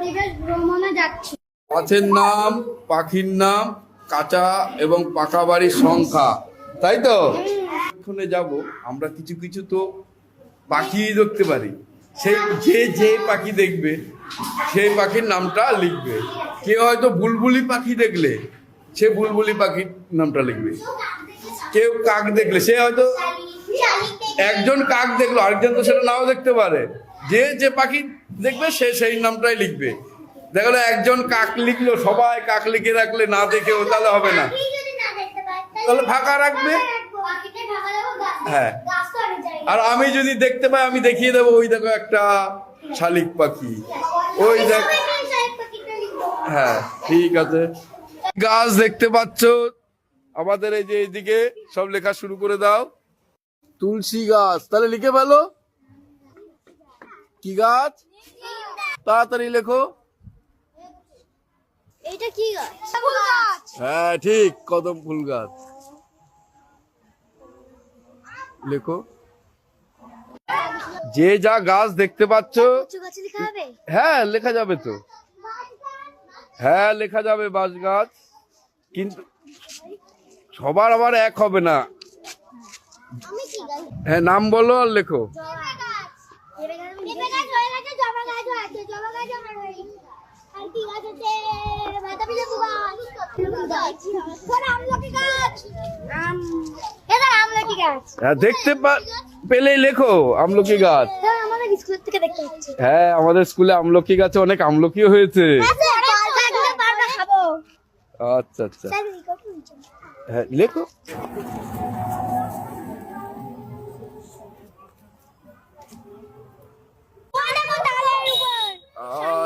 পরিবেশ ভ্রমণে যাচ্ছি। গাছের নাম, পাখির নাম, কাঁচা এবং পাকা বাড়ির সংখ্যা, তাই তো? এখানে যাব আমরা, কিছু কিছু তো পাখি দেখতে পারি। সেই যে পাখি দেখবে সেই পাখির নামটা লিখবে। কেউ হয়তো বুলবুলি পাখি দেখলে সে বুলবুলি পাখির নামটা লিখবে। কেউ কাক দেখলে সে হয়তো, একজন কাক দেখলো আরেকজন তো সেটা নাও দেখতে পারে। যে পাখি দেখবে সে সেই নামটাই লিখবে। দেখা গেলো একজন কাক লিখলো, সবাই কাক লিখে রাখলে না দেখেও তাহলে হবে না, তাহলে ফাঁকা রাখবে। হ্যাঁ, আর আমি যদি দেখতে পাই আমি দেখিয়ে দেবো, ওই দেখো একটা শালিক পাখি, ওই দেখ। হ্যাঁ ঠিক আছে। গাছ দেখতে পাচ্ছ আমাদের এই যে এইদিকে, সব লেখা শুরু করে দাও। তুলসী গাছ, তাহলে লিখে ফেলো। কি গাছ? তাড়াতাড়ি লেখো। এটা কি গাছ? হ্যাঁ ঠিক, কদম ফুল গাছ। লেখো। যে যা গাছ দেখতে পাচ্ছ, হ্যাঁ লেখা যাবে তো। হ্যাঁ লেখা যাবে বাঁশ গাছ, কিন্তু সবার আবার এক হবে না। হ্যাঁ নাম বলো আর লেখো। হ্যাঁ দেখতে পেলেই লেখো আমলকি গাছ। হ্যাঁ আমাদের স্কুলে আমলকি গাছে অনেক আমলকিও হয়েছে। আচ্ছা আচ্ছা, হ্যাঁ লেখো।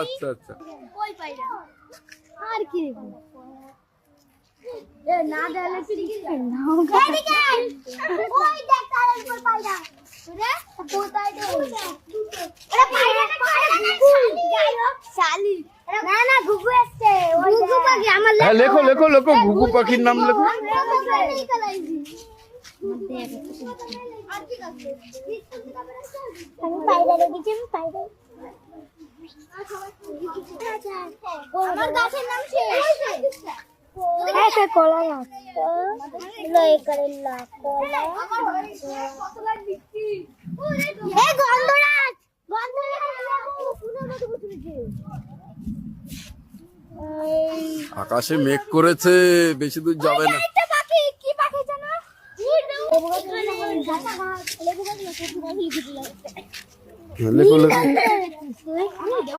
আচ্ছা আচ্ছা, আর কি না দেয়ালে হ্যাঁ লেখো লেখো লেখো, ঘুঘু পাখির নাম লেখো। আমার গাছের নাম কলা গাছ। আকাশে মেঘ করেছে, বেশি দূর যাবে না। কি পাখি জানো? লেখো লেখো।